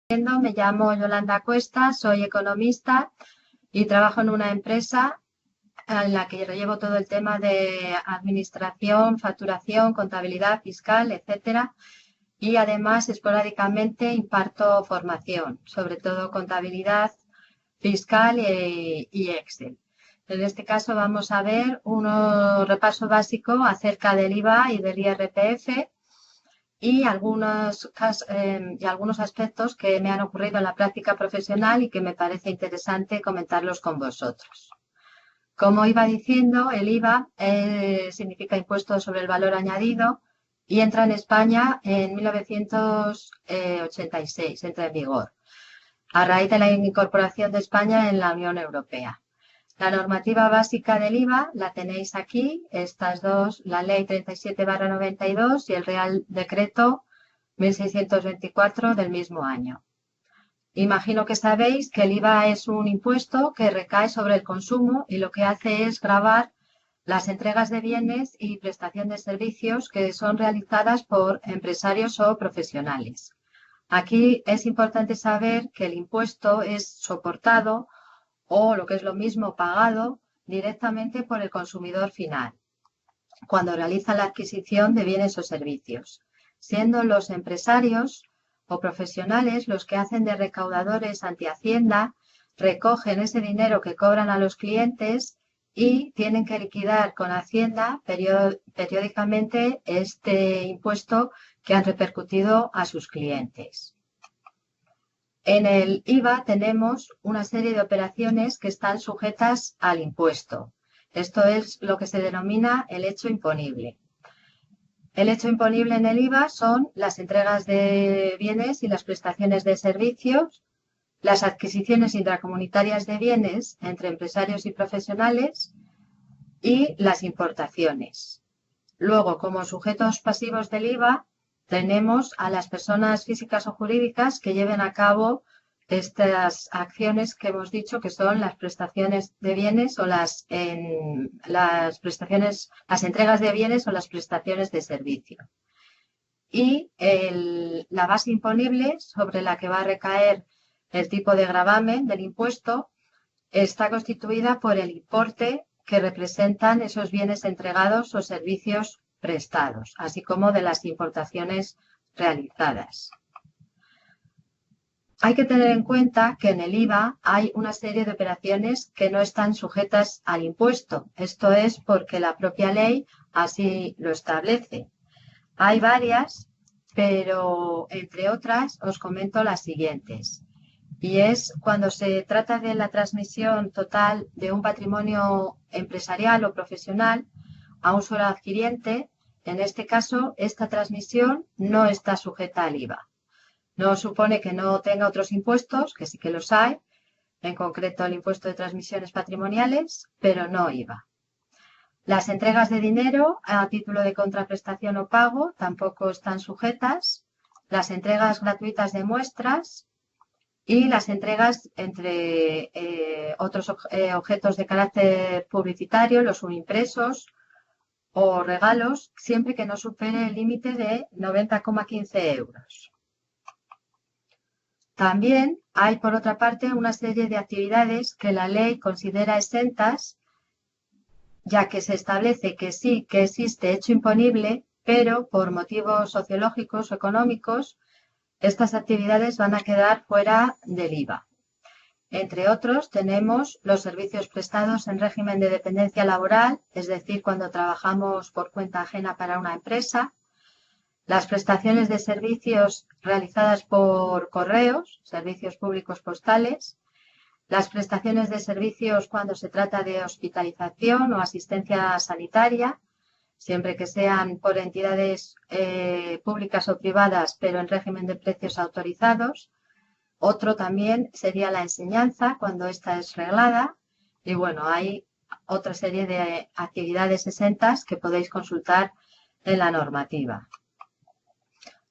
Me llamo Yolanda Cuesta, soy economista y trabajo en una empresa en la que llevo todo el tema de administración, facturación, contabilidad fiscal, etcétera. Y además, esporádicamente imparto formación, sobre todo contabilidad fiscal y Excel. En este caso vamos a ver un repaso básico acerca del IVA y del IRPF y algunos aspectos que me han ocurrido en la práctica profesional y que me parece interesante comentarlos con vosotros. Como iba diciendo, el IVA significa impuesto sobre el valor añadido y entra en España en 1986, entra en vigor, a raíz de la incorporación de España en la Unión Europea. La normativa básica del IVA la tenéis aquí, estas dos, la Ley 37/92 y el Real Decreto 1624 del mismo año. Imagino que sabéis que el IVA es un impuesto que recae sobre el consumo y lo que hace es gravar las entregas de bienes y prestación de servicios que son realizadas por empresarios o profesionales. Aquí es importante saber que el impuesto es soportado o, lo que es lo mismo, pagado directamente por el consumidor final cuando realiza la adquisición de bienes o servicios, siendo los empresarios o profesionales los que hacen de recaudadores ante Hacienda, recogen ese dinero que cobran a los clientes y tienen que liquidar con Hacienda periódicamente este impuesto que han repercutido a sus clientes. En el IVA tenemos una serie de operaciones que están sujetas al impuesto. Esto es lo que se denomina el hecho imponible. El hecho imponible en el IVA son las entregas de bienes y las prestaciones de servicios, las adquisiciones intracomunitarias de bienes entre empresarios y profesionales y las importaciones. Luego, como sujetos pasivos del IVA, tenemos a las personas físicas o jurídicas que lleven a cabo estas acciones que hemos dicho que son las prestaciones de bienes o las entregas de bienes o las prestaciones de servicio. Y la base imponible sobre la que va a recaer el tipo de gravamen del impuesto está constituida por el importe que representan esos bienes entregados o servicios prestados, así como de las importaciones realizadas. Hay que tener en cuenta que en el IVA hay una serie de operaciones que no están sujetas al impuesto. Esto es porque la propia ley así lo establece. Hay varias, pero entre otras os comento las siguientes. Y es cuando se trata de la transmisión total de un patrimonio empresarial o profesional a un solo adquiriente. En este caso, esta transmisión no está sujeta al IVA. No supone que no tenga otros impuestos, que sí que los hay, en concreto el impuesto de transmisiones patrimoniales, pero no IVA. Las entregas de dinero a título de contraprestación o pago tampoco están sujetas. Las entregas gratuitas de muestras y las entregas entre otros objetos de carácter publicitario, los subimpresos o regalos, siempre que no supere el límite de 90,15 euros. También hay, por otra parte, una serie de actividades que la ley considera exentas, ya que se establece que sí que existe hecho imponible, pero por motivos sociológicos o económicos, estas actividades van a quedar fuera del IVA. Entre otros, tenemos los servicios prestados en régimen de dependencia laboral, es decir, cuando trabajamos por cuenta ajena para una empresa, las prestaciones de servicios realizadas por correos, servicios públicos postales, las prestaciones de servicios cuando se trata de hospitalización o asistencia sanitaria, siempre que sean por entidades públicas o privadas, pero en régimen de precios autorizados. Otro también sería la enseñanza, cuando esta es reglada. Y bueno, hay otra serie de actividades exentas que podéis consultar en la normativa.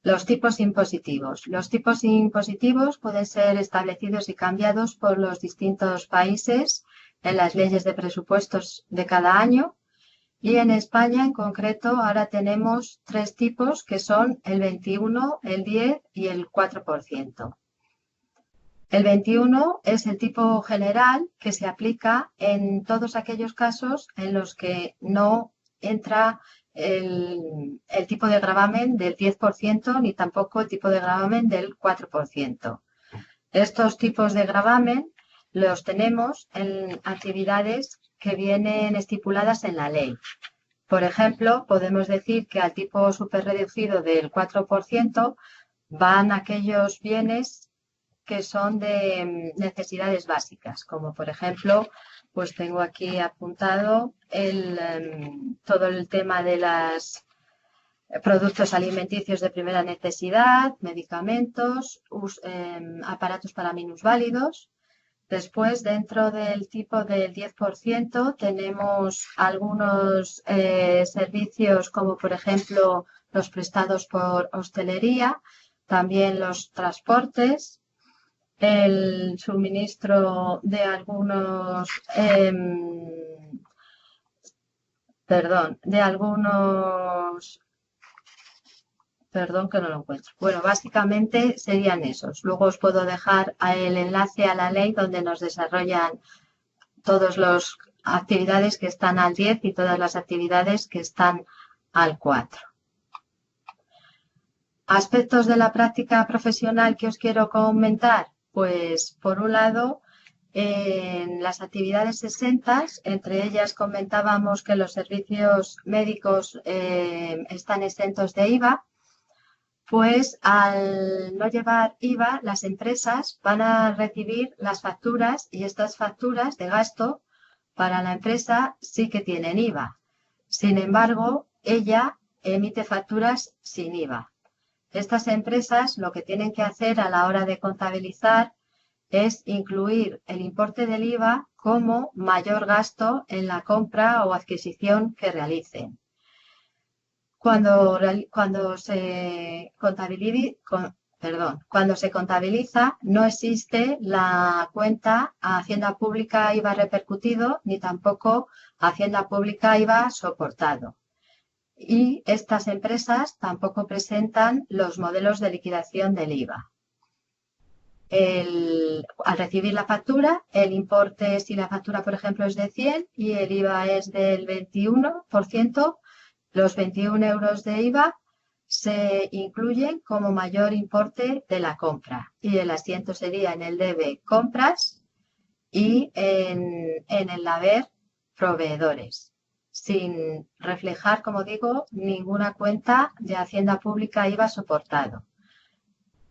Los tipos impositivos. Los tipos impositivos pueden ser establecidos y cambiados por los distintos países en las leyes de presupuestos de cada año. Y en España, en concreto, ahora tenemos 3 tipos que son el 21, el 10 y el 4%. El 21 es el tipo general que se aplica en todos aquellos casos en los que no entra el tipo de gravamen del 10% ni tampoco el tipo de gravamen del 4%. Estos tipos de gravamen los tenemos en actividades que vienen estipuladas en la ley. Por ejemplo, podemos decir que al tipo superreducido del 4% van aquellos bienes que son de necesidades básicas, como por ejemplo, pues tengo aquí apuntado todo el tema de los productos alimenticios de primera necesidad, medicamentos, aparatos para minusválidos. Después, dentro del tipo del 10%, tenemos algunos servicios como, por ejemplo, los prestados por hostelería, también los transportes, el suministro de algunos, perdón que no lo encuentro. Bueno, básicamente serían esos. Luego os puedo dejar el enlace a la ley donde nos desarrollan todas las actividades que están al 10 y todas las actividades que están al 4. Aspectos de la práctica profesional que os quiero comentar. Pues, por un lado, en las actividades exentas, entre ellas comentábamos que los servicios médicos están exentos de IVA, pues al no llevar IVA, las empresas van a recibir las facturas y estas facturas de gasto para la empresa sí que tienen IVA. Sin embargo, ella emite facturas sin IVA. Estas empresas lo que tienen que hacer a la hora de contabilizar es incluir el importe del IVA como mayor gasto en la compra o adquisición que realicen. Cuando se contabiliza, no existe la cuenta a Hacienda Pública IVA repercutido ni tampoco Hacienda Pública IVA soportado. Y estas empresas tampoco presentan los modelos de liquidación del IVA. Al recibir la factura, el importe, si la factura, por ejemplo, es de 100 y el IVA es del 21%, los 21 euros de IVA se incluyen como mayor importe de la compra y el asiento sería en el debe compras y en el haber proveedores, sin reflejar, como digo, ninguna cuenta de Hacienda Pública IVA soportado.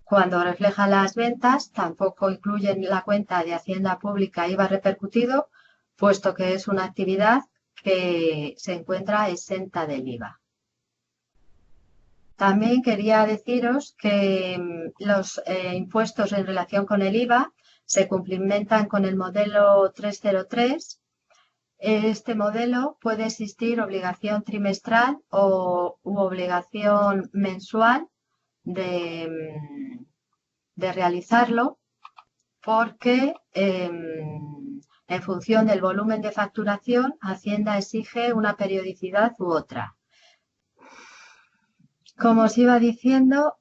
Cuando refleja las ventas, tampoco incluyen la cuenta de Hacienda Pública IVA repercutido, puesto que es una actividad que se encuentra exenta del IVA. También quería deciros que los impuestos en relación con el IVA se cumplimentan con el modelo 303. Este modelo puede existir obligación trimestral u obligación mensual de realizarlo, porque en función del volumen de facturación, Hacienda exige una periodicidad u otra. Como os iba diciendo,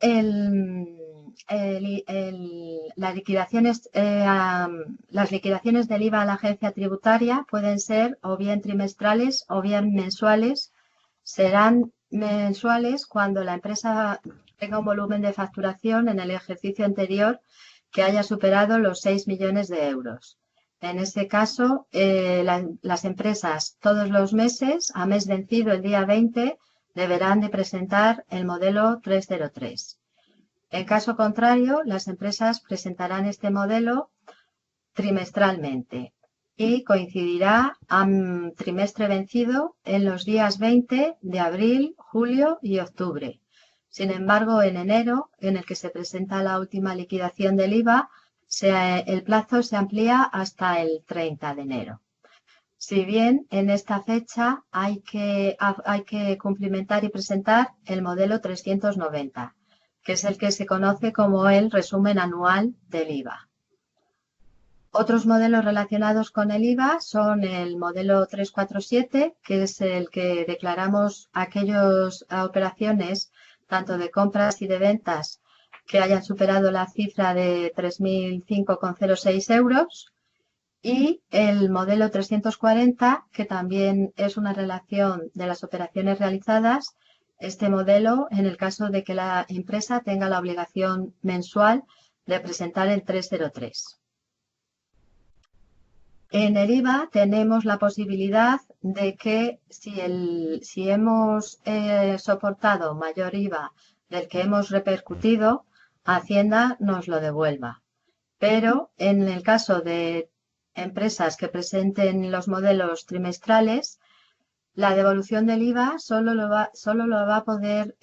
las liquidaciones del IVA a la agencia tributaria pueden ser o bien trimestrales o bien mensuales. Serán mensuales cuando la empresa tenga un volumen de facturación en el ejercicio anterior que haya superado los 6 millones de euros. En ese caso, las empresas todos los meses, a mes vencido el día 20, deberán de presentar el modelo 303. En caso contrario, las empresas presentarán este modelo trimestralmente y coincidirá a trimestre vencido en los días 20 de abril, julio y octubre. Sin embargo, en enero, en el que se presenta la última liquidación del IVA, el plazo se amplía hasta el 30 de enero. Si bien en esta fecha hay que cumplimentar y presentar el modelo 390, que es el que se conoce como el resumen anual del IVA. Otros modelos relacionados con el IVA son el modelo 347, que es el que declaramos aquellas operaciones tanto de compras y de ventas que hayan superado la cifra de 3.005,06 euros. Y el modelo 340, que también es una relación de las operaciones realizadas, este modelo en el caso de que la empresa tenga la obligación mensual de presentar el 303. En el IVA tenemos la posibilidad de que si hemos soportado mayor IVA del que hemos repercutido, Hacienda nos lo devuelva. Pero en el caso de empresas que presenten los modelos trimestrales, la devolución del IVA solo lo va a poder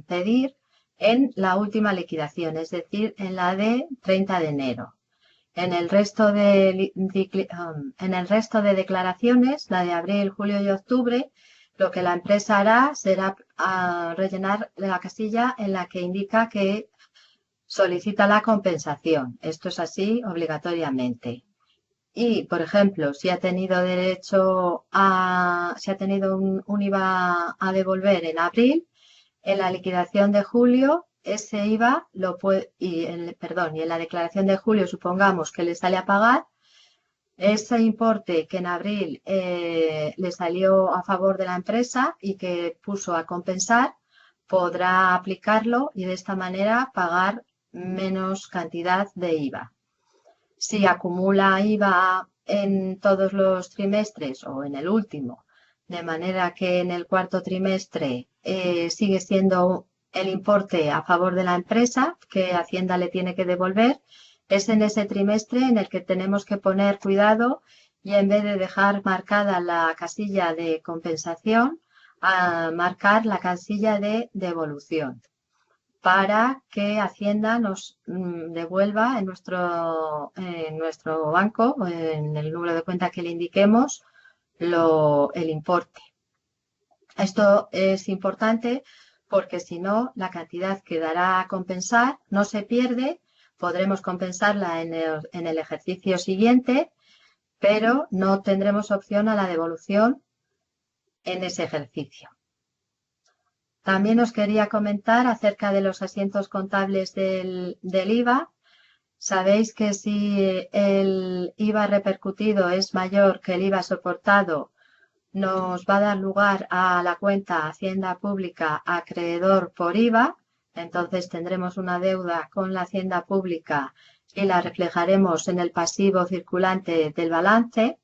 pedir en la última liquidación, es decir, en la de 30 de enero. En el resto de declaraciones, la de abril, julio y octubre, lo que la empresa hará será rellenar la casilla en la que indica que solicita la compensación. Esto es así obligatoriamente. Y, por ejemplo, si ha tenido un IVA a devolver en abril, en la liquidación de julio, ese IVA y en la declaración de julio supongamos que le sale a pagar, ese importe que en abril le salió a favor de la empresa y que puso a compensar, podrá aplicarlo y de esta manera pagar menos cantidad de IVA. Si acumula IVA en todos los trimestres o en el último, de manera que en el cuarto trimestre sigue siendo el importe a favor de la empresa que Hacienda le tiene que devolver, es en ese trimestre en el que tenemos que poner cuidado y en vez de dejar marcada la casilla de compensación, marcar la casilla de devolución, para que Hacienda nos devuelva en nuestro banco, en el número de cuenta que le indiquemos, el importe. Esto es importante porque si no, la cantidad que dará a compensar no se pierde, podremos compensarla en el ejercicio siguiente, pero no tendremos opción a la devolución en ese ejercicio. También os quería comentar acerca de los asientos contables del IVA. Sabéis que si el IVA repercutido es mayor que el IVA soportado, nos va a dar lugar a la cuenta Hacienda Pública acreedor por IVA. Entonces tendremos una deuda con la Hacienda Pública y la reflejaremos en el pasivo circulante del balance.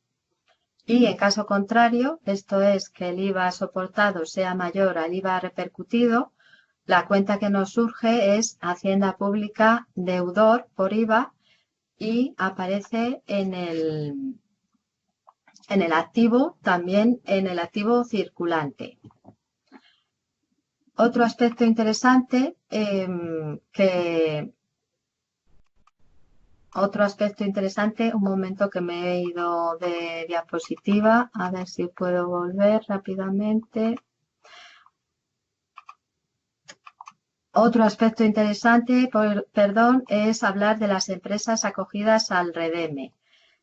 Y en caso contrario, esto es que el IVA soportado sea mayor al IVA repercutido, la cuenta que nos surge es Hacienda Pública deudor por IVA y aparece en el activo, también en el activo circulante. Otro aspecto interesante un momento que me he ido de diapositiva, a ver si puedo volver rápidamente. Otro aspecto interesante, es hablar de las empresas acogidas al REDEME.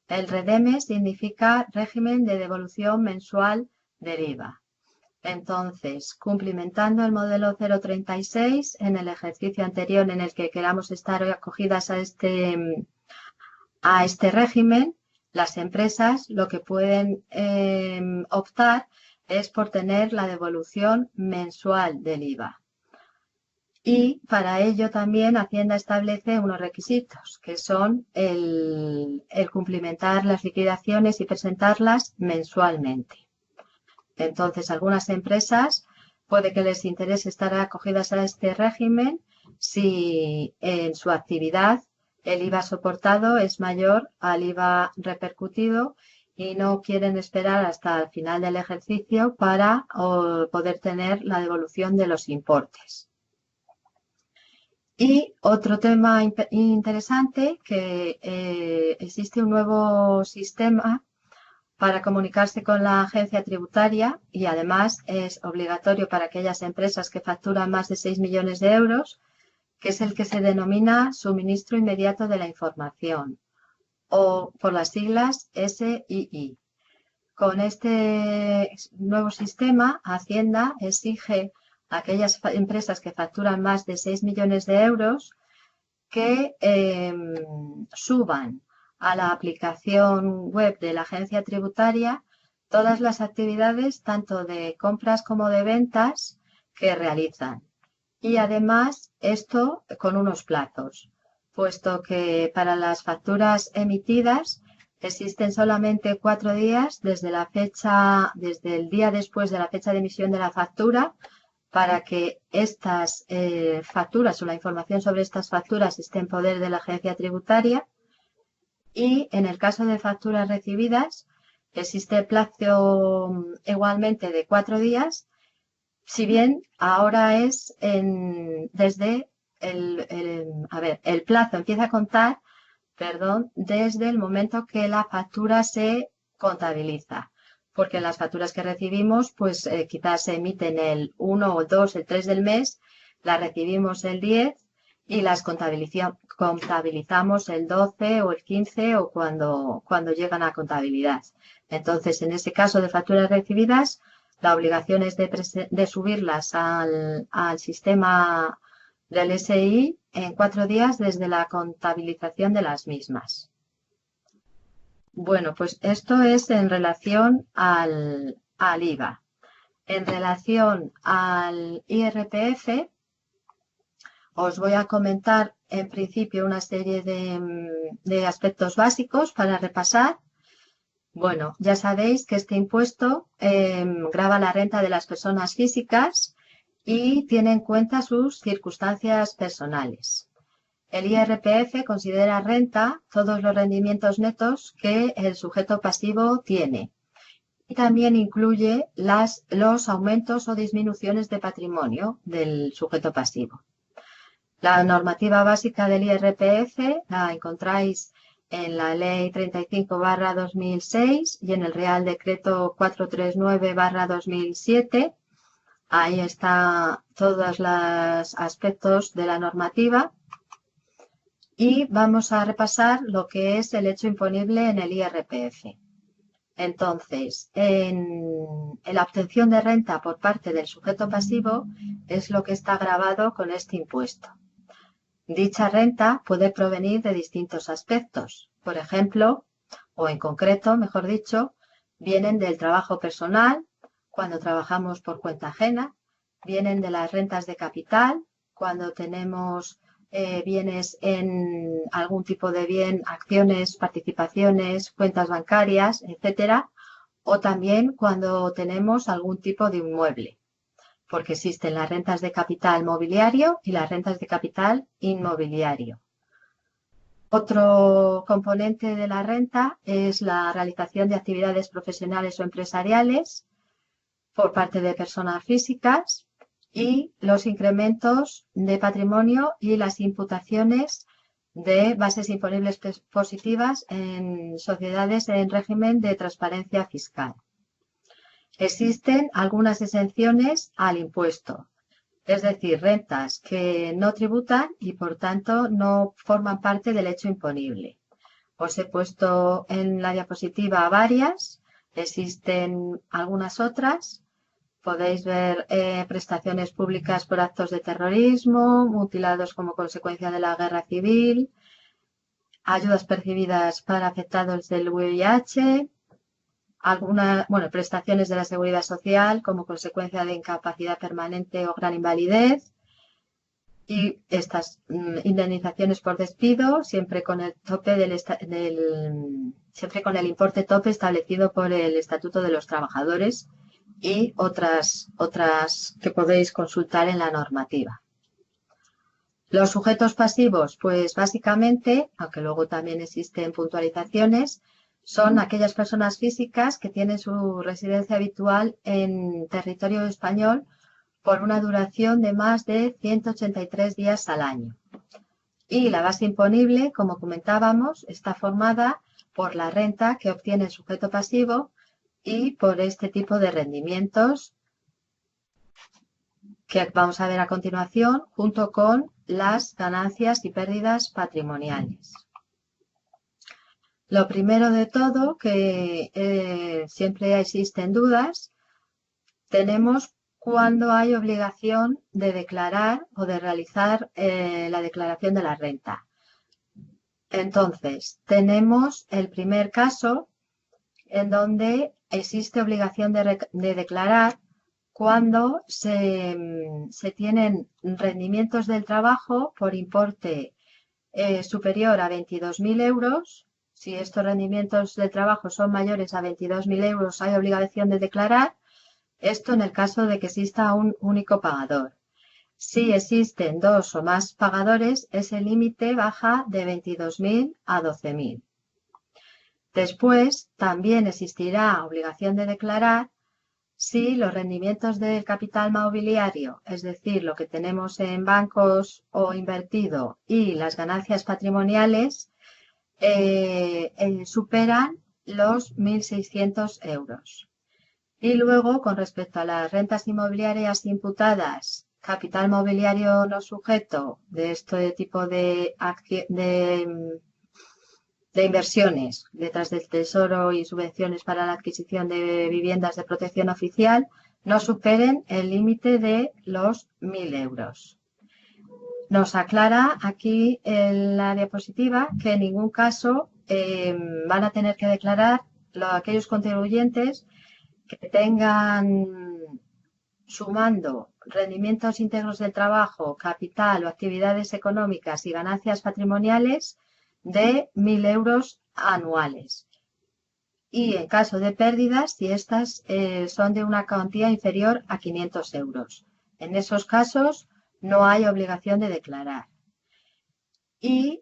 El REDEME significa régimen de devolución mensual del IVA. Entonces, cumplimentando el modelo 036 en el ejercicio anterior en el que queramos estar acogidas a este régimen, las empresas lo que pueden optar es por tener la devolución mensual del IVA. Y para ello también Hacienda establece unos requisitos, que son el cumplimentar las liquidaciones y presentarlas mensualmente. Entonces, algunas empresas puede que les interese estar acogidas a este régimen si en su actividad el IVA soportado es mayor al IVA repercutido y no quieren esperar hasta el final del ejercicio para poder tener la devolución de los importes. Y otro tema interesante, que existe un nuevo sistema para comunicarse con la agencia tributaria y además es obligatorio para aquellas empresas que facturan más de 6 millones de euros, que es el que se denomina suministro inmediato de la información o por las siglas SII. Con este nuevo sistema, Hacienda exige aquellas empresas que facturan más de 6 millones de euros que suban a la aplicación web de la agencia tributaria todas las actividades, tanto de compras como de ventas, que realizan. Y además, esto con unos plazos, puesto que para las facturas emitidas existen solamente 4 días desde el día después de la fecha de emisión de la factura, para que estas facturas o la información sobre estas facturas esté en poder de la agencia tributaria. Y en el caso de facturas recibidas, existe plazo igualmente de 4 días, si bien ahora es desde el plazo empieza a contar, desde el momento que la factura se contabiliza. Porque las facturas que recibimos, pues quizás se emiten el 1 o el 2, el 3 del mes, las recibimos el 10 y las contabilizamos el 12 o el 15 o cuando llegan a contabilidad. Entonces, en ese caso de facturas recibidas, la obligación es de subirlas al sistema del SI en 4 días desde la contabilización de las mismas. Bueno, pues esto es en relación al IVA. En relación al IRPF, os voy a comentar en principio una serie de aspectos básicos para repasar. Bueno, ya sabéis que este impuesto grava la renta de las personas físicas y tiene en cuenta sus circunstancias personales. El IRPF considera renta todos los rendimientos netos que el sujeto pasivo tiene y también incluye los aumentos o disminuciones de patrimonio del sujeto pasivo. La normativa básica del IRPF la encontráis en la Ley 35/2006 y en el Real Decreto 439/2007. Ahí están todos los aspectos de la normativa. Y vamos a repasar lo que es el hecho imponible en el IRPF. Entonces, en la obtención de renta por parte del sujeto pasivo es lo que está gravado con este impuesto. Dicha renta puede provenir de distintos aspectos. Por ejemplo, o en concreto, mejor dicho, vienen del trabajo personal, cuando trabajamos por cuenta ajena, vienen de las rentas de capital, cuando tenemos bienes en algún tipo de bien, acciones, participaciones, cuentas bancarias, etcétera, o también cuando tenemos algún tipo de inmueble, porque existen las rentas de capital mobiliario y las rentas de capital inmobiliario. Otro componente de la renta es la realización de actividades profesionales o empresariales por parte de personas físicas, y los incrementos de patrimonio y las imputaciones de bases imponibles positivas en sociedades en régimen de transparencia fiscal. Existen algunas exenciones al impuesto, es decir, rentas que no tributan y por tanto no forman parte del hecho imponible. Os he puesto en la diapositiva varias, existen algunas otras. Podéis ver prestaciones públicas por actos de terrorismo, mutilados como consecuencia de la guerra civil, ayudas percibidas para afectados del VIH, prestaciones de la seguridad social como consecuencia de incapacidad permanente o gran invalidez, y estas indemnizaciones por despido, siempre con el tope siempre con el importe tope establecido por el Estatuto de los Trabajadores, y otras que podéis consultar en la normativa. Los sujetos pasivos, pues básicamente, aunque luego también existen puntualizaciones, son aquellas personas físicas que tienen su residencia habitual en territorio español por una duración de más de 183 días al año. Y la base imponible, como comentábamos, está formada por la renta que obtiene el sujeto pasivo y por este tipo de rendimientos que vamos a ver a continuación, junto con las ganancias y pérdidas patrimoniales. Lo primero de todo, que siempre existen dudas, tenemos cuando hay obligación de declarar o de realizar la declaración de la renta. Entonces, tenemos el primer caso en donde existe obligación de declarar cuando se tienen rendimientos del trabajo por importe superior a 22.000 euros. Si estos rendimientos del trabajo son mayores a 22.000 euros, hay obligación de declarar. Esto en el caso de que exista un único pagador. Si existen dos o más pagadores, ese límite baja de 22.000 a 12.000. Después, también existirá obligación de declarar si los rendimientos del capital mobiliario, es decir, lo que tenemos en bancos o invertido, y las ganancias patrimoniales superan los 1.600 euros. Y luego, con respecto a las rentas inmobiliarias imputadas, capital mobiliario no sujeto de este tipo de inversiones, letras del Tesoro y subvenciones para la adquisición de viviendas de protección oficial, no superen el límite de los 1.000 euros. Nos aclara aquí en la diapositiva que en ningún caso van a tener que declarar aquellos contribuyentes que tengan, sumando rendimientos íntegros del trabajo, capital o actividades económicas y ganancias patrimoniales, de 1.000 euros anuales. Y en caso de pérdidas, si estas son de una cuantía inferior a 500 euros. En esos casos no hay obligación de declarar. Y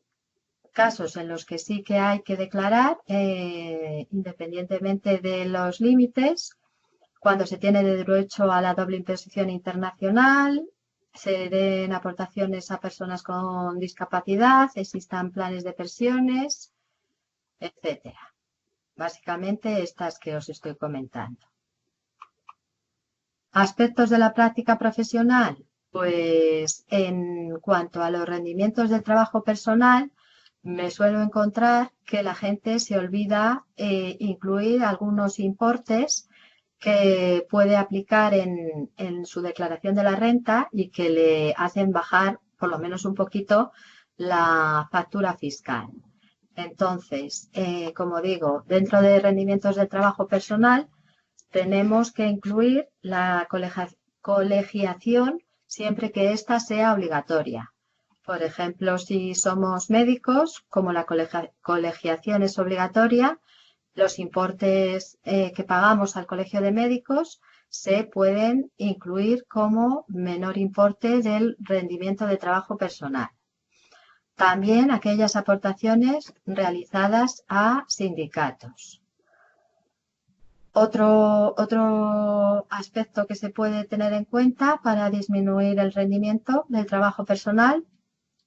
casos en los que sí que hay que declarar, independientemente de los límites, cuando se tiene derecho a la doble imposición internacional, se den aportaciones a personas con discapacidad, existan planes de pensiones, etcétera. Básicamente estas que os estoy comentando. Aspectos de la práctica profesional. Pues en cuanto a los rendimientos del trabajo personal, me suelo encontrar que la gente se olvida incluir algunos importes que puede aplicar en su declaración de la renta y que le hacen bajar por lo menos un poquito la factura fiscal. Entonces, como digo, dentro de rendimientos del trabajo personal tenemos que incluir la colegiación siempre que ésta sea obligatoria. Por ejemplo, si somos médicos, como la colegiación es obligatoria, los importes que pagamos al Colegio de Médicos se pueden incluir como menor importe del rendimiento de trabajo personal. También aquellas aportaciones realizadas a sindicatos. Otro aspecto que se puede tener en cuenta para disminuir el rendimiento del trabajo personal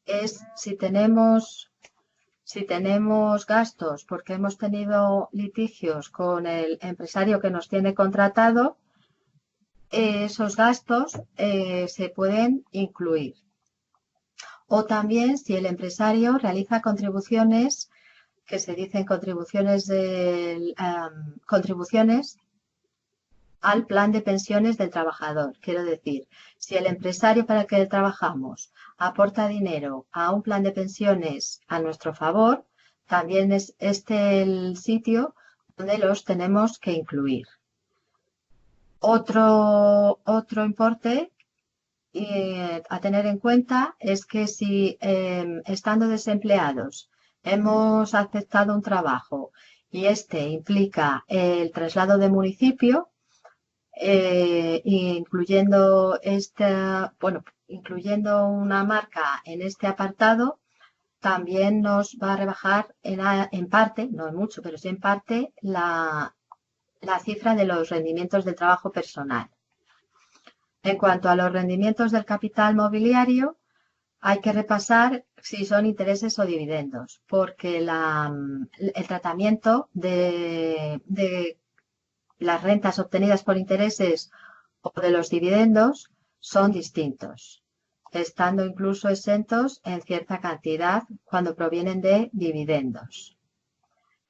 es si tenemos gastos porque hemos tenido litigios con el empresario que nos tiene contratado, esos gastos se pueden incluir. O también si el empresario realiza contribuciones, que se dicen contribuciones al plan de pensiones del trabajador. Quiero decir, si el empresario para el que trabajamos aporta dinero a un plan de pensiones a nuestro favor, también es este el sitio donde los tenemos que incluir. Otro importe a tener en cuenta es que si estando desempleados hemos aceptado un trabajo y este implica el traslado de municipio, incluyendo una marca en este apartado, también nos va a rebajar en parte, no en mucho, pero sí en parte, la cifra de los rendimientos del trabajo personal. En cuanto a los rendimientos del capital mobiliario, hay que repasar si son intereses o dividendos, porque el tratamiento de las rentas obtenidas por intereses o de los dividendos son distintos, estando incluso exentos en cierta cantidad cuando provienen de dividendos.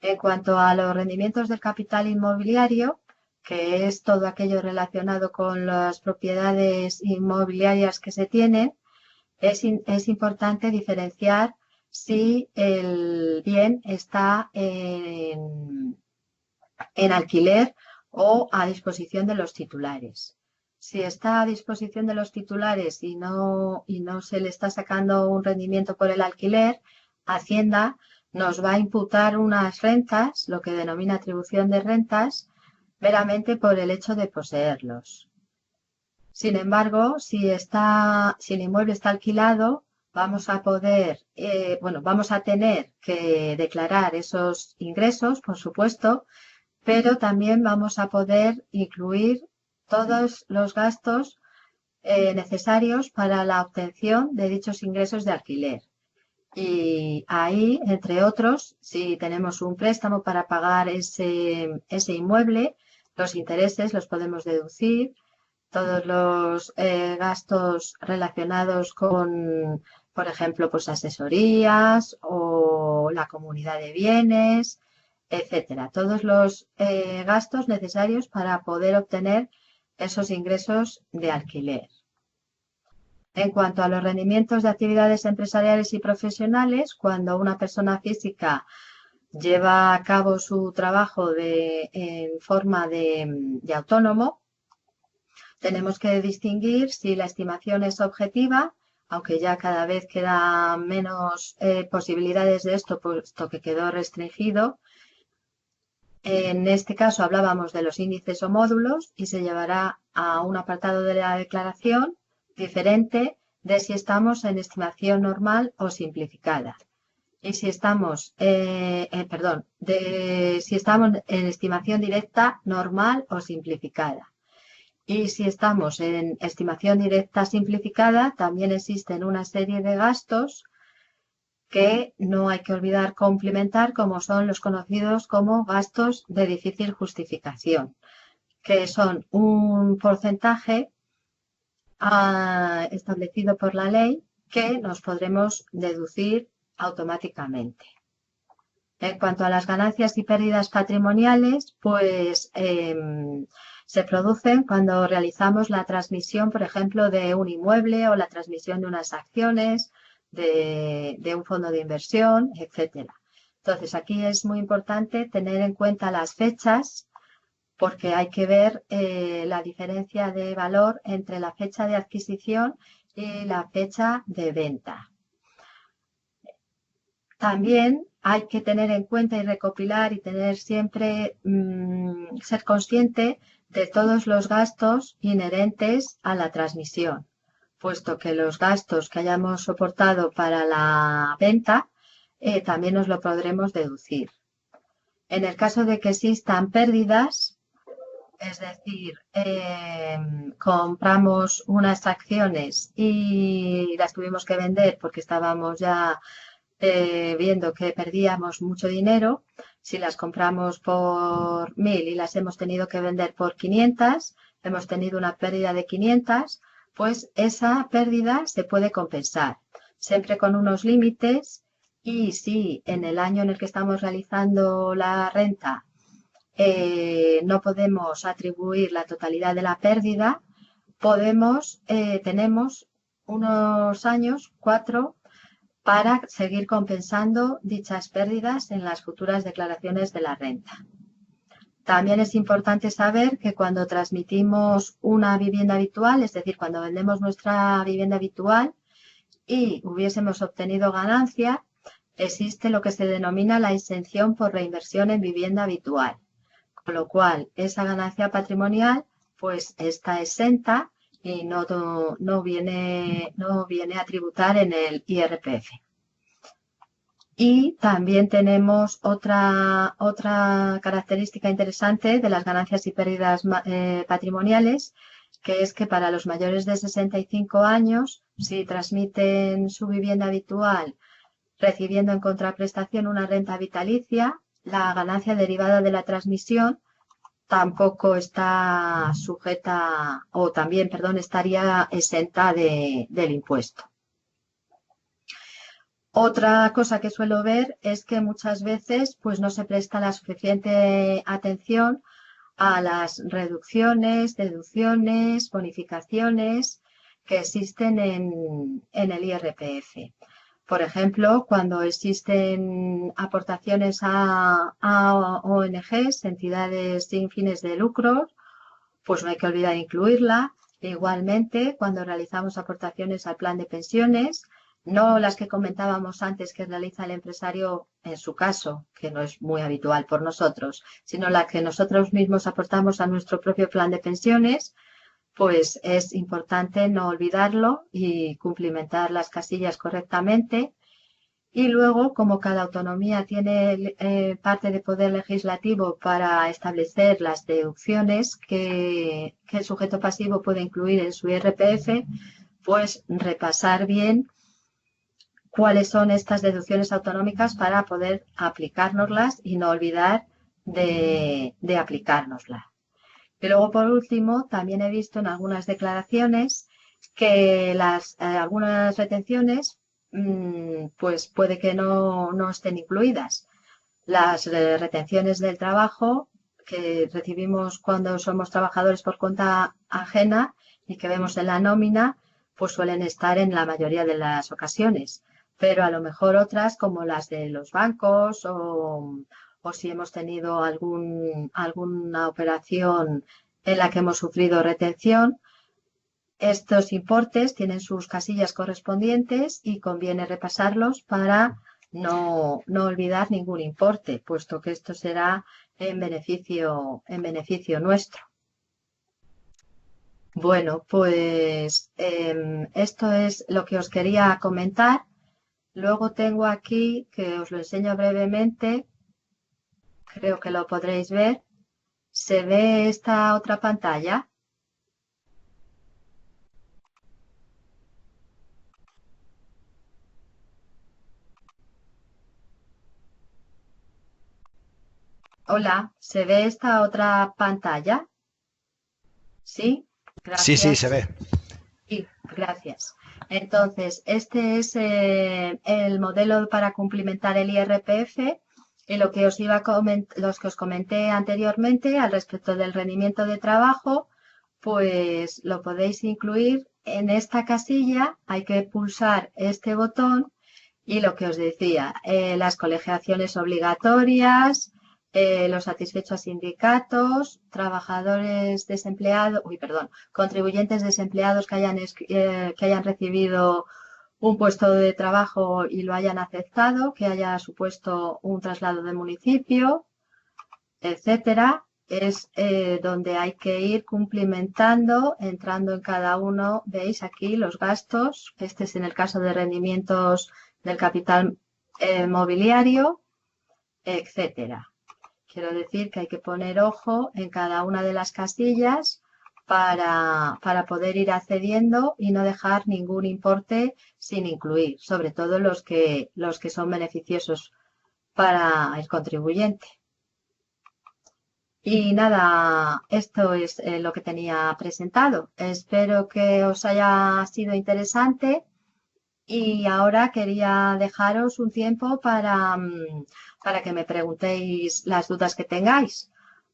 En cuanto a los rendimientos del capital inmobiliario, que es todo aquello relacionado con las propiedades inmobiliarias que se tienen, es importante diferenciar si el bien está en alquiler o a disposición de los titulares. Si está a disposición de los titulares y no se le está sacando un rendimiento por el alquiler, Hacienda nos va a imputar unas rentas, lo que denomina atribución de rentas, meramente por el hecho de poseerlos. Sin embargo, si el inmueble está alquilado, vamos a vamos a tener que declarar esos ingresos, por supuesto, pero también vamos a poder incluir todos los gastos necesarios para la obtención de dichos ingresos de alquiler. Y ahí, entre otros, si tenemos un préstamo para pagar ese inmueble, los intereses los podemos deducir, todos los gastos relacionados con, por ejemplo, pues asesorías o la comunidad de bienes, etcétera. Todos los gastos necesarios para poder obtener esos ingresos de alquiler. En cuanto a los rendimientos de actividades empresariales y profesionales, cuando una persona física lleva a cabo su trabajo en forma de autónomo, tenemos que distinguir si la estimación es objetiva, aunque ya cada vez quedan menos posibilidades de esto, puesto que quedó restringido. En este caso hablábamos de los índices o módulos y se llevará a un apartado de la declaración diferente de si estamos en estimación normal o simplificada. Y si estamos, si estamos en estimación directa normal o simplificada. Y si estamos en estimación directa simplificada, también existen una serie de gastos que no hay que olvidar complementar, como son los conocidos como gastos de difícil justificación, que son un porcentaje establecido por la ley que nos podremos deducir automáticamente. En cuanto a las ganancias y pérdidas patrimoniales, pues se producen cuando realizamos la transmisión, por ejemplo, de un inmueble o la transmisión de unas acciones, de un fondo de inversión, etcétera. Entonces, aquí es muy importante tener en cuenta las fechas porque hay que ver la diferencia de valor entre la fecha de adquisición y la fecha de venta. También hay que tener en cuenta y recopilar y tener siempre, ser consciente de todos los gastos inherentes a la transmisión, puesto que los gastos que hayamos soportado para la venta también nos lo podremos deducir. En el caso de que existan pérdidas, es decir, compramos unas acciones y las tuvimos que vender porque estábamos ya viendo que perdíamos mucho dinero. Si las compramos por 1.000 y las hemos tenido que vender por 500, hemos tenido una pérdida de 500, pues esa pérdida se puede compensar, siempre con unos límites. Y si en el año en el que estamos realizando la renta no podemos atribuir la totalidad de la pérdida, tenemos unos años, 4, para seguir compensando dichas pérdidas en las futuras declaraciones de la renta. También es importante saber que cuando transmitimos una vivienda habitual, es decir, cuando vendemos nuestra vivienda habitual y hubiésemos obtenido ganancia, existe lo que se denomina la exención por reinversión en vivienda habitual, con lo cual esa ganancia patrimonial pues está exenta y no viene a tributar en el IRPF. Y también tenemos otra característica interesante de las ganancias y pérdidas patrimoniales, que es que para los mayores de 65 años, si transmiten su vivienda habitual recibiendo en contraprestación una renta vitalicia, la ganancia derivada de la transmisión tampoco está sujeta, o también, perdón, estaría exenta del impuesto. Otra cosa que suelo ver es que muchas veces pues no se presta la suficiente atención a las reducciones, deducciones, bonificaciones que existen en el IRPF. Por ejemplo, cuando existen aportaciones a ONGs, entidades sin fines de lucro, pues no hay que olvidar incluirla. Igualmente, cuando realizamos aportaciones al plan de pensiones, no las que comentábamos antes que realiza el empresario en su caso, que no es muy habitual por nosotros, sino la que nosotros mismos aportamos a nuestro propio plan de pensiones, pues es importante no olvidarlo y cumplimentar las casillas correctamente. Y luego, como cada autonomía tiene parte de poder legislativo para establecer las deducciones que el sujeto pasivo puede incluir en su IRPF, pues repasar bien cuáles son estas deducciones autonómicas para poder aplicárnoslas y no olvidar de aplicárnoslas. Y luego, por último, también he visto en algunas declaraciones que algunas retenciones pues puede que no estén incluidas. Las retenciones del trabajo que recibimos cuando somos trabajadores por cuenta ajena y que vemos en la nómina, pues suelen estar en la mayoría de las ocasiones. Pero a lo mejor otras, como las de los bancos o si hemos tenido alguna operación en la que hemos sufrido retención, estos importes tienen sus casillas correspondientes y conviene repasarlos para no olvidar ningún importe, puesto que esto será en beneficio nuestro. Bueno, pues esto es lo que os quería comentar. Luego tengo aquí, que os lo enseño brevemente, creo que lo podréis ver. ¿Se ve esta otra pantalla? Hola, ¿se ve esta otra pantalla? ¿Sí? Sí, sí, se Gracias. ve. Sí, gracias. Entonces, este es el modelo para cumplimentar el IRPF y lo que los que os comenté anteriormente al respecto del rendimiento de trabajo, pues lo podéis incluir en esta casilla. Hay que pulsar este botón y lo que os decía, las colegiaciones obligatorias, los satisfechos sindicatos, trabajadores desempleados, contribuyentes desempleados que hayan recibido un puesto de trabajo y lo hayan aceptado, que haya supuesto un traslado de municipio, etcétera. Es donde hay que ir cumplimentando, entrando en cada uno. Veis aquí los gastos. Este es en el caso de rendimientos del capital mobiliario, etcétera. Quiero decir que hay que poner ojo en cada una de las casillas para poder ir accediendo y no dejar ningún importe sin incluir, sobre todo los que son beneficiosos para el contribuyente. Y nada, esto es lo que tenía presentado. Espero que os haya sido interesante y ahora quería dejaros un tiempo para que me preguntéis las dudas que tengáis.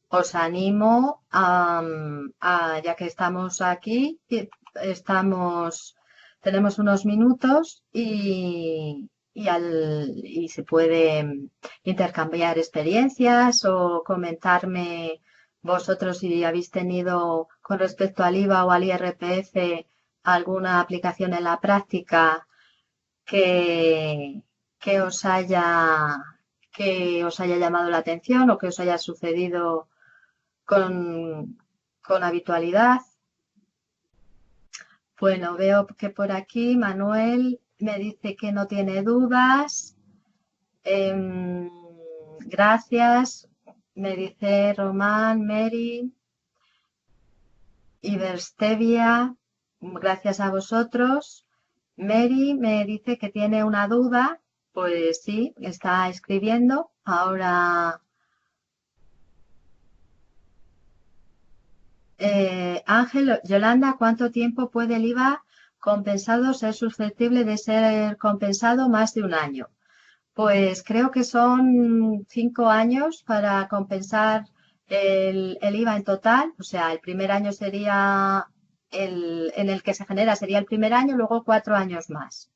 Os animo ya que estamos aquí, tenemos unos minutos y se puede intercambiar experiencias o comentarme vosotros si habéis tenido con respecto al IVA o al IRPF alguna aplicación en la práctica que, que os haya, que os haya llamado la atención o que os haya sucedido con habitualidad. Bueno, veo que por aquí Manuel me dice que no tiene dudas. Gracias, me dice Román, Mary, Iberstevia, gracias a vosotros. Mary me dice que tiene una duda, pues sí, está escribiendo. Ahora, Ángel, Yolanda, ¿cuánto tiempo puede el IVA compensado ser susceptible de ser compensado más de un año? Pues creo que son 5 años para compensar el IVA en total, o sea, el primer año sería en el que se genera sería el primer año, luego 4 años más.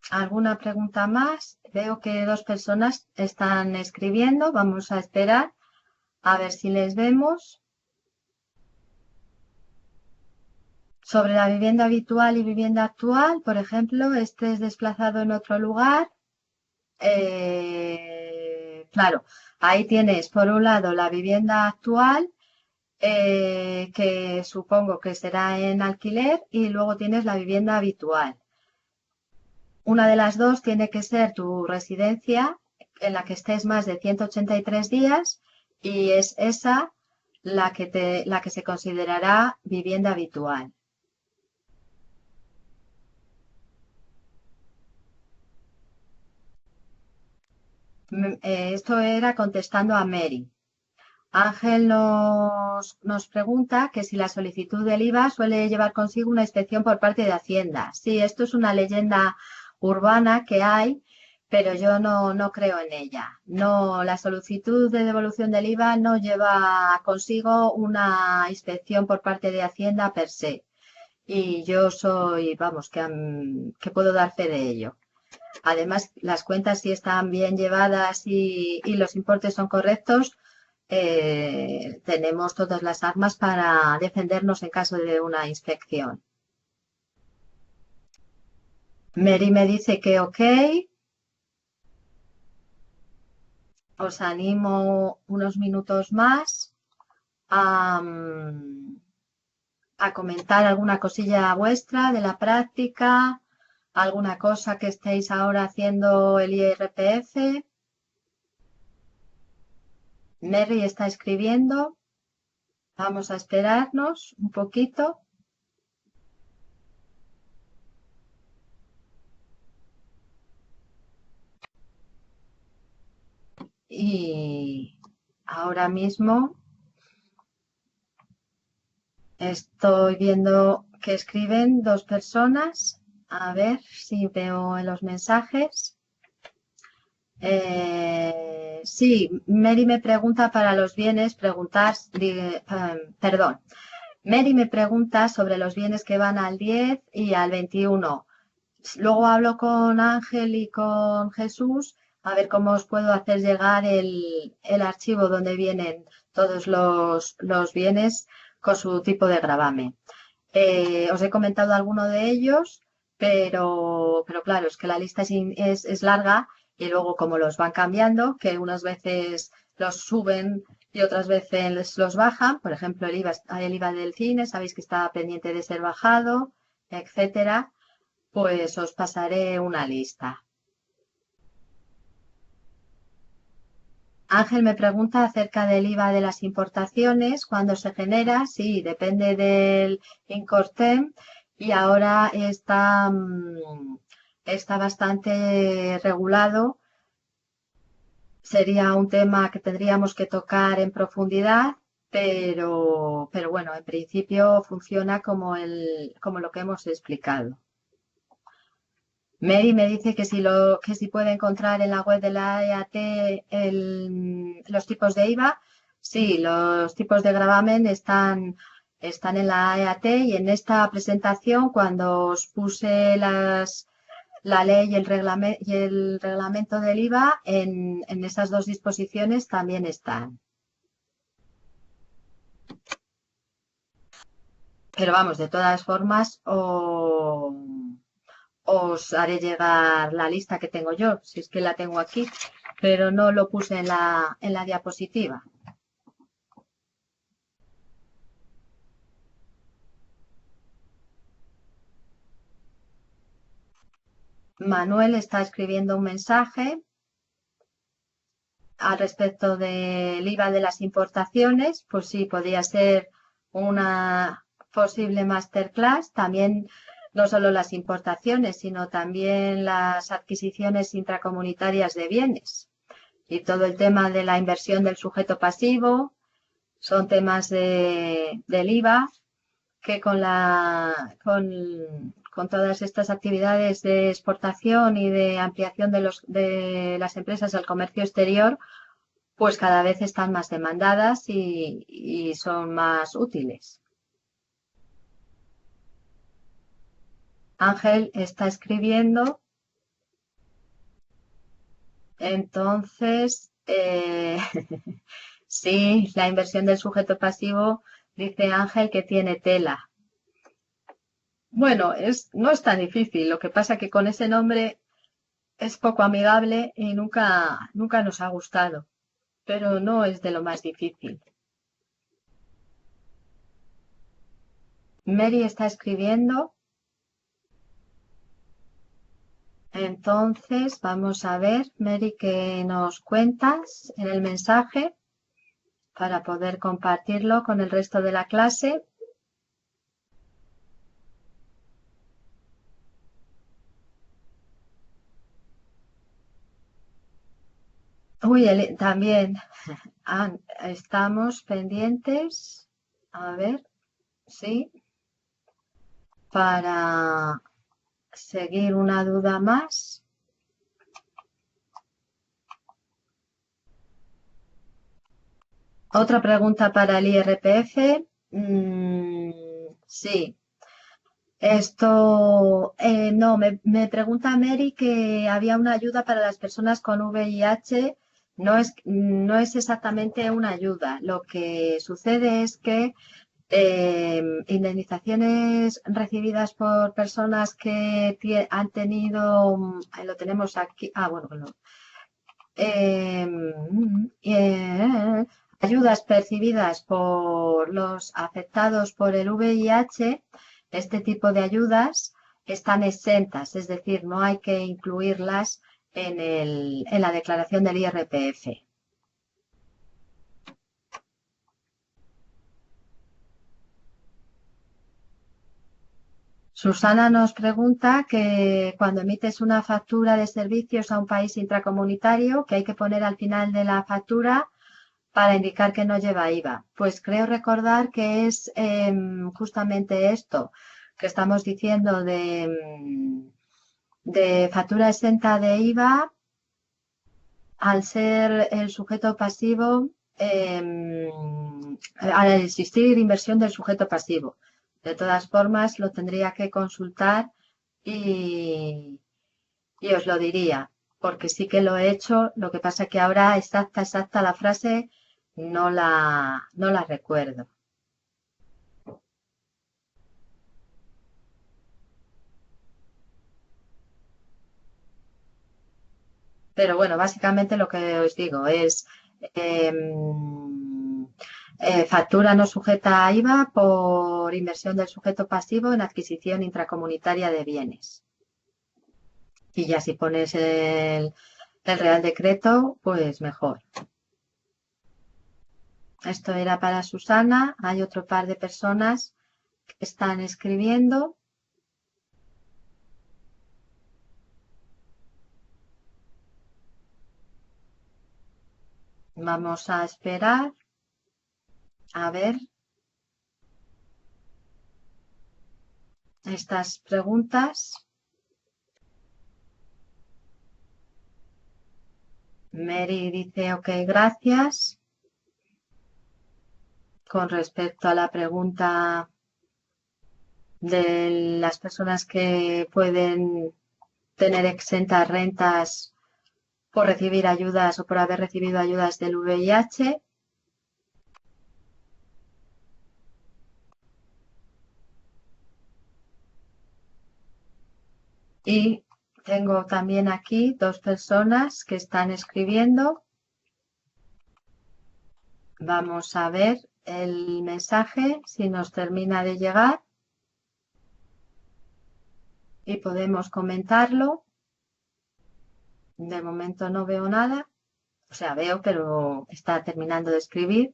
¿Alguna pregunta más? Veo que 2 personas están escribiendo. Vamos a esperar a ver si les vemos. Sobre la vivienda habitual y vivienda actual, por ejemplo, este es desplazado en otro lugar. Claro, ahí tienes por un lado la vivienda actual, que supongo que será en alquiler, y luego tienes la vivienda habitual. Una de las dos tiene que ser tu residencia en la que estés más de 183 días y es esa la que se considerará vivienda habitual. Esto era contestando a Mary. Ángel nos pregunta que si la solicitud del IVA suele llevar consigo una inspección por parte de Hacienda. Sí, esto es una leyenda urbana que hay, pero yo no creo en ella. No, la solicitud de devolución del IVA no lleva consigo una inspección por parte de Hacienda per se. Y yo soy, vamos, que puedo dar fe de ello. Además, las cuentas si están bien llevadas y los importes son correctos, tenemos todas las armas para defendernos en caso de una inspección. Mary me dice que ok. Os animo unos minutos más a comentar alguna cosilla vuestra de la práctica, alguna cosa que estéis ahora haciendo el IRPF. Mary está escribiendo. Vamos a esperarnos un poquito. Y ahora mismo estoy viendo que escriben 2 personas. A ver si veo en los mensajes. Sí, Mary me pregunta para los bienes, perdón. Mary me pregunta sobre los bienes que van al 10 y al 21. Luego hablo con Ángel y con Jesús a ver cómo os puedo hacer llegar el archivo donde vienen todos los bienes con su tipo de gravamen. Os he comentado alguno de ellos, pero claro, es que la lista es larga y luego como los van cambiando, que unas veces los suben y otras veces los bajan, por ejemplo, el IVA del cine, sabéis que está pendiente de ser bajado, etcétera, pues os pasaré una lista. Ángel me pregunta acerca del IVA de las importaciones, cuándo se genera. Sí, depende del Incortem y ahora está bastante regulado. Sería un tema que tendríamos que tocar en profundidad, pero bueno, en principio funciona como lo que hemos explicado. Mary me dice que si puede encontrar en la web de la EAT los tipos de IVA. Sí, los tipos de gravamen están en la EAT y en esta presentación, cuando os puse la ley y el reglamento del IVA, en esas 2 disposiciones también están. Pero vamos, de todas formas, os haré llegar la lista que tengo yo, si es que la tengo aquí, pero no lo puse en la diapositiva. Manuel está escribiendo un mensaje al respecto del IVA de las importaciones. Pues sí, podría ser una posible masterclass. También no solo las importaciones, sino también las adquisiciones intracomunitarias de bienes y todo el tema de la inversión del sujeto pasivo. Son temas del IVA que con con todas estas actividades de exportación y de ampliación de las empresas al comercio exterior, pues cada vez están más demandadas y son más útiles. Ángel está escribiendo. Entonces, sí, la inversión del sujeto pasivo, dice Ángel, que tiene tela. Bueno, no es tan difícil. Lo que pasa que con ese nombre es poco amigable y nunca nos ha gustado, pero no es de lo más difícil. Mary está escribiendo. Entonces, vamos a ver, Mary, ¿qué nos cuentas en el mensaje para poder compartirlo con el resto de la clase? Uy, también estamos pendientes, a ver, sí, para seguir una duda más. Otra pregunta para el IRPF. Sí. Esto, no, me pregunta Mary que había una ayuda para las personas con VIH. No es exactamente una ayuda. Lo que sucede es que indemnizaciones recibidas por personas que han tenido, lo tenemos aquí, bueno, ayudas percibidas por los afectados por el VIH, este tipo de ayudas están exentas, es decir, no hay que incluirlas en la declaración del IRPF. Susana nos pregunta que cuando emites una factura de servicios a un país intracomunitario, que hay que poner al final de la factura para indicar que no lleva IVA. Pues creo recordar que es justamente esto que estamos diciendo de factura exenta de IVA al ser el sujeto pasivo, al existir inversión del sujeto pasivo. De todas formas, lo tendría que consultar y os lo diría, porque sí que lo he hecho, lo que pasa que ahora exacta la frase no la recuerdo. Pero bueno, básicamente lo que os digo es factura no sujeta a IVA por inversión del sujeto pasivo en adquisición intracomunitaria de bienes. Y ya si pones el Real Decreto, pues mejor. Esto era para Susana. Hay otro par de personas que están escribiendo. Vamos a esperar. A ver. Estas preguntas. Mary dice, ok, gracias. Con respecto a la pregunta de las personas que pueden tener exentas rentas por recibir ayudas o por haber recibido ayudas del VIH. Y tengo también aquí dos personas que están escribiendo. Vamos a ver el mensaje, si nos termina de llegar. Y podemos comentarlo. De momento no veo nada. O sea, veo, pero está terminando de escribir.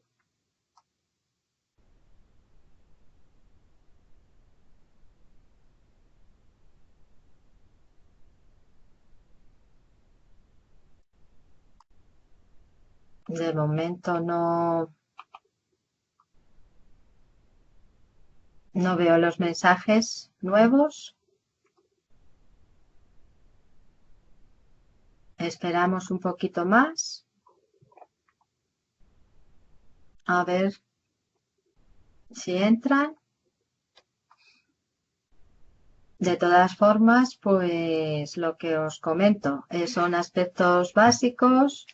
De momento no veo los mensajes nuevos. Esperamos un poquito más. A ver si entran. De todas formas, pues lo que os comento son aspectos básicos,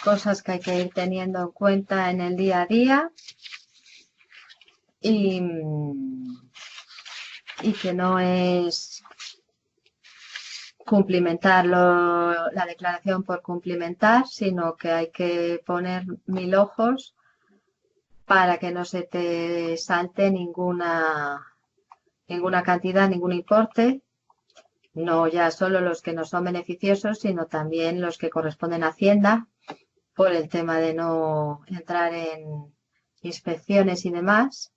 cosas que hay que ir teniendo en cuenta en el día a día y que no es cumplimentar la declaración por cumplimentar, sino que hay que poner 1000 ojos para que no se te salte ninguna cantidad, ningún importe, no ya solo los que no son beneficiosos, sino también los que corresponden a Hacienda por el tema de no entrar en inspecciones y demás,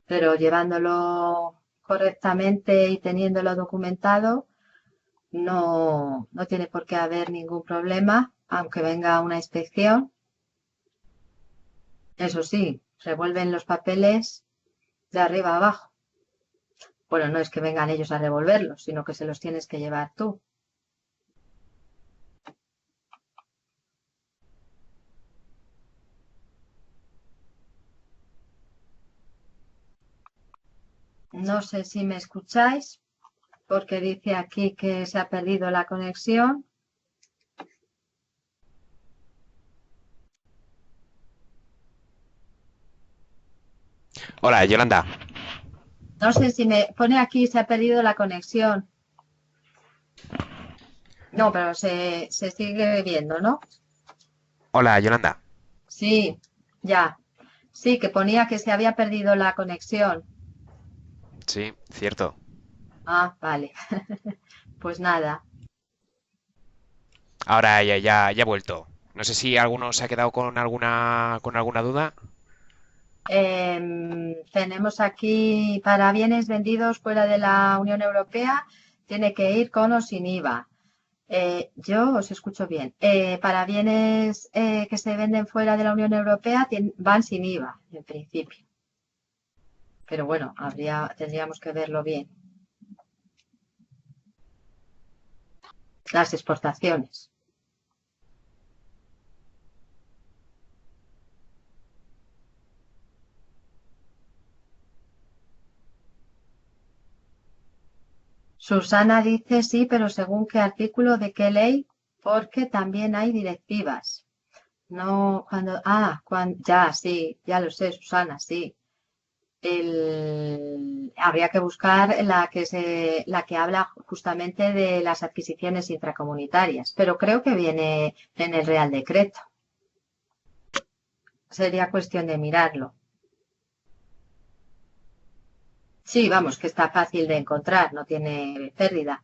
pero llevándolo correctamente y teniéndolo documentado, no tiene por qué haber ningún problema, aunque venga una inspección. Eso sí, revuelven los papeles de arriba a abajo. Bueno, no es que vengan ellos a revolverlos, sino que se los tienes que llevar tú. No sé si me escucháis, porque dice aquí que se ha perdido la conexión. Hola, Yolanda. No sé si me pone aquí se ha perdido la conexión. No, pero se sigue viendo, ¿no? Hola, Yolanda. Sí, ya. Sí, que ponía que se había perdido la conexión. Sí, cierto. Ah, vale. Pues nada. Ahora ya he vuelto. No sé si alguno se ha quedado con alguna duda. Tenemos aquí para bienes vendidos fuera de la Unión Europea, tiene que ir con o sin IVA. Yo os escucho bien. Para bienes que se venden fuera de la Unión Europea van sin IVA, en principio. Pero bueno, tendríamos que verlo bien. Las exportaciones. Susana dice sí, pero según qué artículo de qué ley, porque también hay directivas. No, ya, sí, ya lo sé, Susana, sí. Habría que buscar la que habla justamente de las adquisiciones intracomunitarias, pero creo que viene en el Real Decreto. Sería cuestión de mirarlo. Sí, vamos, que está fácil de encontrar, no tiene pérdida.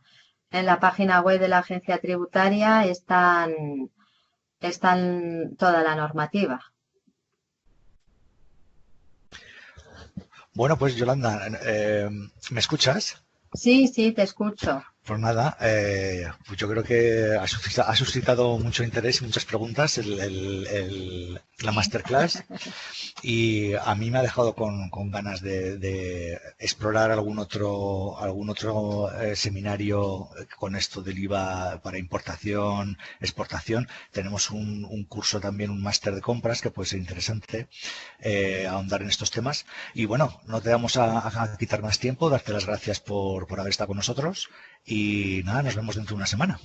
En la página web de la agencia tributaria están toda la normativa. Bueno, pues Yolanda, ¿me escuchas? Sí, sí, te escucho. Pues nada, pues yo creo que ha suscitado mucho interés y muchas preguntas la masterclass y a mí me ha dejado con ganas de explorar algún otro seminario con esto del IVA para importación, exportación. Tenemos un curso también, un máster de compras que puede ser interesante ahondar en estos temas. Y bueno, no te vamos a quitar más tiempo, darte las gracias por haber estado con nosotros. Y nada, nos vemos dentro de una semana.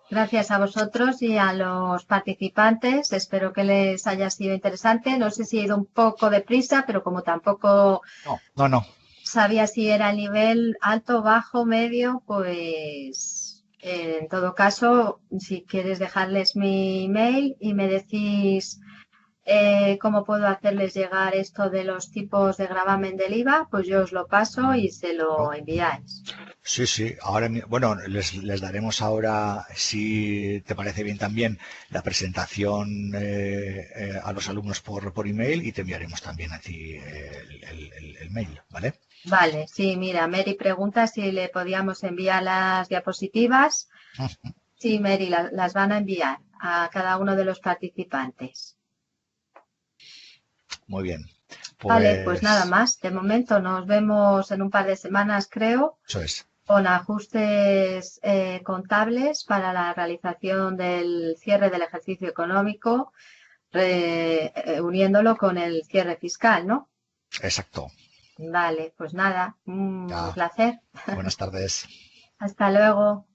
Gracias a vosotros y a los participantes. Espero que les haya sido interesante. No sé si he ido un poco deprisa, pero como tampoco No, no, no. sabía si era el nivel alto, bajo, medio, pues en todo caso, si quieres dejarles mi email y me decís cómo puedo hacerles llegar esto de los tipos de gravamen del IVA, pues yo os lo paso y se lo enviáis. Sí, sí. Ahora, bueno, les daremos ahora, si te parece bien también, la presentación a los alumnos por email y te enviaremos también a ti el mail, ¿vale? Vale, sí, mira, Mary pregunta si le podíamos enviar las diapositivas. Sí, Mary, las van a enviar a cada uno de los participantes. Muy bien. Vale, pues nada Pues más. De momento nos vemos en un par de semanas, creo. eso es. con ajustes contables para la realización del cierre del ejercicio económico, uniéndolo con el cierre fiscal, ¿no? Exacto. Vale, pues nada, un Ya, placer. buenas tardes. Hasta luego.